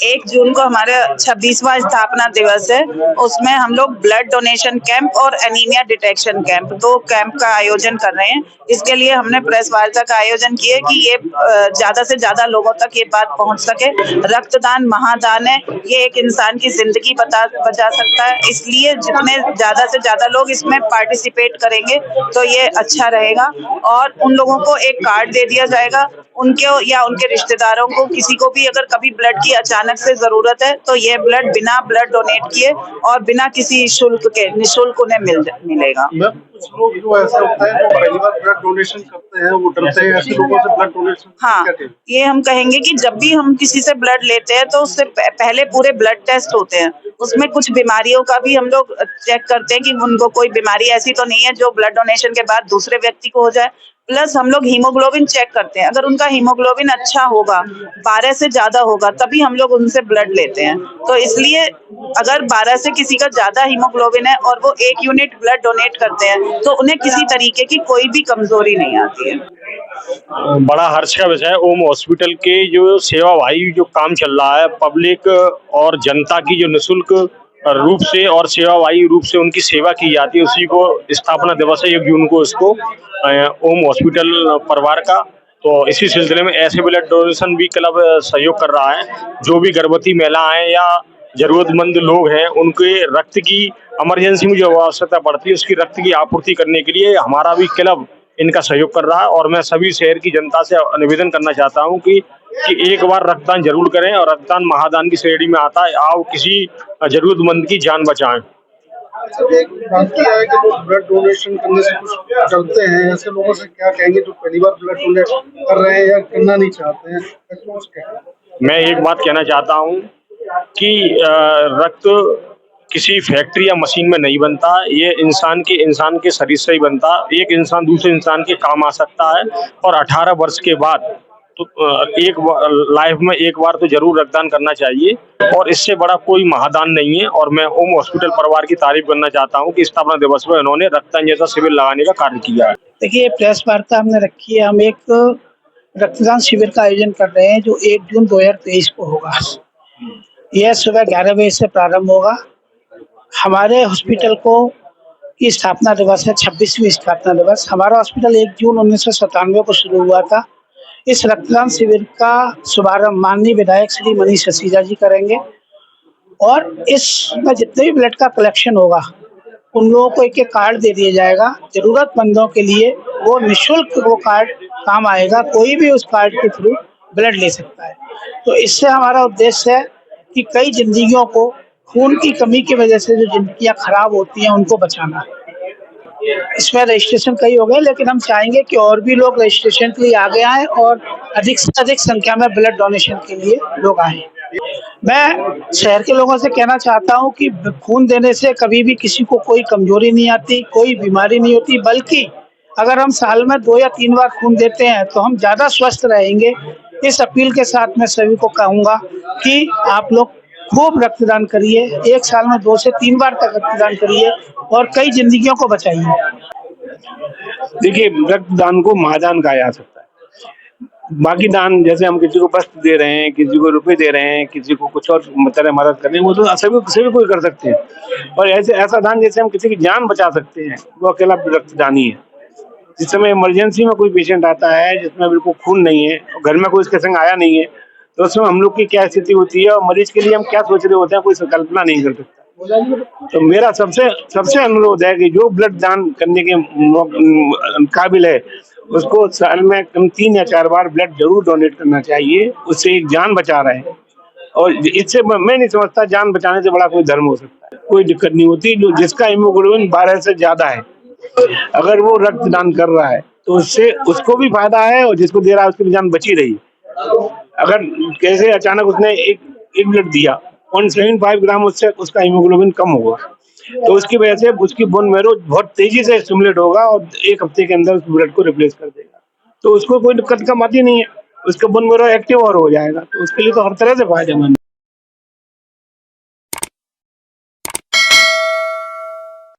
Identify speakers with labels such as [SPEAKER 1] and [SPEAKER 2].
[SPEAKER 1] 1 जून को हमारा 26वां स्थापना दिवस है। उसमें हम लोग ब्लड डोनेशन कैंप और एनीमिया डिटेक्शन कैंप 2 कैंप का आयोजन कर रहे हैं। इसके लिए हमने प्रेस वार्ता का आयोजन किया कि ये ज़्यादा से ज़्यादा लोगों तक ये बात पहुंच सके। रक्तदान महादान है, ये एक इंसान की ज़िंदगी बचा सकता है, इसलिए जितने ज़्यादा से ज़्यादा लोग इसमें पार्टिसिपेट करेंगे तो ये अच्छा रहेगा। और उन लोगों को एक कार्ड दे दिया जाएगा, उनके या उनके रिश्तेदारों को, किसी को भी अगर कभी ब्लड की अचानक से ज़रूरत है तो ये ब्लड बिना ब्लड डोनेट किए और बिना किसी शुल्क के निःशुल्क उन्हें मिलेगा।
[SPEAKER 2] मैम, कुछ लोग जो ऐसा होता है जो पहली बार ब्लड डोनेशन करते हैं वो डरते हैं, ऐसे लोगों से ब्लड डोनेशन
[SPEAKER 1] हाँ,
[SPEAKER 2] क्या कहें?
[SPEAKER 1] ये हम कहेंगे कि जब भी हम किसी से ब्लड लेते हैं तो उससे पहले पूरे ब्लड टेस्ट होते हैं। उसमें कुछ बीमारियों का भी हम लोग चेक करते हैं कि उनको कोई बीमारी ऐसी तो नहीं है जो ब्लड डोनेशन के बाद दूसरे व्यक्ति को हो जाए। प्लस हम लोग हीमोग्लोबिन चेक करते हैं, अगर उनका हीमोग्लोबिन अच्छा होगा, 12 से ज़्यादा होगा, तभी हम लोग उनसे ब्लड लेते हैं। तो इसलिए अगर 12 से किसी का ज़्यादा हीमोग्लोबिन है और वो 1 यूनिट ब्लड डोनेट करते हैं तो उन्हें किसी तरीके की कोई भी कमज़ोरी नहीं आती है।
[SPEAKER 3] बड़ा हर्ष का विषय है। ओम हॉस्पिटल के जो सेवाभावी जो काम चल रहा है, पब्लिक और जनता की जो निःशुल्क रूप से और सेवाभावी रूप से उनकी सेवा की जाती है, उसी को स्थापना दिवस है 1 जून को इसको ओम हॉस्पिटल परिवार का। तो इसी सिलसिले में ऐसे ब्लड डोनेशन भी क्लब सहयोग कर रहा है। जो भी गर्भवती महिलाएं या जरूरतमंद लोग हैं, उनके रक्त की इमरजेंसी में जो आवश्यकता पड़ती है उसकी रक्त की आपूर्ति करने के लिए हमारा भी क्लब इनका सहयोग कर रहा है। और मैं सभी शहर की जनता से निवेदन करना चाहता हूं कि एक बार रक्तदान जरूर करें, और रक्तदान महादान की श्रेणी में आता है। आओ किसी जरूरतमंद की जान बचाएं।
[SPEAKER 2] एक बात यह है कि लोग ब्लड डोनेशन करने से कुछ डरते हैं, ऐसे लोगों से क्या कहेंगे जो पहली बार ब्लड डोनेट कर रहे हैं या करना नहीं चाहते हैं, ऐसे लोगों से क्या कहेंगे?
[SPEAKER 3] मैं एक बात कहना चाहता हूं कि रक्त किसी फैक्ट्री या मशीन में नहीं बनता, ये इंसान के शरीर से ही बनता। एक इंसान दूसरे इंसान के काम आ सकता है, और 18 वर्ष के बाद तो एक लाइफ में एक बार तो जरूर रक्तदान करना चाहिए, और इससे बड़ा कोई महादान नहीं है। और मैं ओम हॉस्पिटल परिवार की तारीफ करना चाहता हूं कि स्थापना दिवस में उन्होंने रक्तदान जैसा शिविर लगाने का कार्य किया है।
[SPEAKER 4] देखिए, प्रेस वार्ता हमने रखी है। हम एक रक्तदान शिविर का आयोजन कर रहे हैं जो 1 जून 2023 को होगा। यह सुबह 11 बजे से प्रारंभ होगा। हमारे हॉस्पिटल को की स्थापना दिवस है, 26वीं स्थापना दिवस। हमारा हॉस्पिटल 1 जून 1997 को शुरू हुआ था। इस रक्तदान शिविर का शुभारंभ माननीय विधायक श्री मनीष सिसोदिया जी करेंगे, और इसमें जितने भी ब्लड का कलेक्शन होगा उन लोगों को एक-एक कार्ड दे दिया जाएगा। जरूरतमंदों के लिए वो निःशुल्क वो कार्ड काम आएगा, कोई भी उस कार्ड के थ्रू ब्लड ले सकता है। तो इससे हमारा उद्देश्य है कि कई जिंदगियों को खून की कमी की वजह से जो जिंदगियां खराब होती हैं उनको बचाना। इसमें रजिस्ट्रेशन कई हो गए, लेकिन हम चाहेंगे कि और भी लोग रजिस्ट्रेशन के लिए आगे आएं और अधिक से अधिक संख्या में ब्लड डोनेशन के लिए लोग आएं। मैं शहर के लोगों से कहना चाहता हूं कि खून देने से कभी भी किसी को कोई कमजोरी नहीं आती, कोई बीमारी नहीं होती, बल्कि अगर हम साल में 2 या 3 बार खून देते हैं तो हम ज़्यादा स्वस्थ रहेंगे। इस अपील के साथ मैं सभी को कहूँगा कि आप लोग खूब रक्तदान करिए, एक साल में 2 से 3 बार तक रक्तदान करिए और कई जिंदगियों को बचाइए।
[SPEAKER 5] देखिए, रक्तदान को महादान कहा जा सकता है। बाकी दान जैसे हम किसी को वस्त्र दे रहे हैं, किसी को रुपए दे रहे हैं, किसी को कुछ और तरह मदद कर रहे हैं, वो तो सभी कोई कर सकते हैं। और ऐसा दान जैसे हम किसी की जान बचा सकते हैं, वो अकेला रक्तदान ही है। जिस समय इमरजेंसी में कोई पेशेंट आता है जिसमें बिल्कुल खून नहीं है, घर में कोई इसके संग आया नहीं है, तो उसमें हम लोग की क्या स्थिति होती है और मरीज के लिए हम क्या सोच रहे होते हैं, कोई कल्पना नहीं कर सकता। तो मेरा सबसे अनुरोध है कि जो ब्लड दान करने के काबिल है उसको साल में कम 3 या 4 बार ब्लड जरूर डोनेट करना चाहिए। उससे एक जान बचा रहे हैं, और इससे मैं नहीं समझता जान बचाने से बड़ा कोई धर्म हो सकता है। कोई दिक्कत नहीं होती। जो जिसका हीमोग्लोबिन 12 से ज्यादा है, अगर वो रक्तदान कर रहा है तो उससे उसको भी फायदा है, और जिसको दे रहा है उसकी भी जान बची रही। अगर कैसे अचानक उसने एक ब्लड दिया, 0.75 ग्राम उससे उसका हीमोग्लोबिन कम होगा, तो उसकी वजह से उसकी बोन मैरो बहुत तेजी से स्टिमुलेट होगा और 1 हफ्ते के अंदर उस ब्लड को रिप्लेस कर देगा। तो उसको कोई दिक्कत का बात ही नहीं है, उसका बोन मैरो एक्टिव और हो जाएगा। तो उसके लिए तो हर तरह से फायदेमंद है।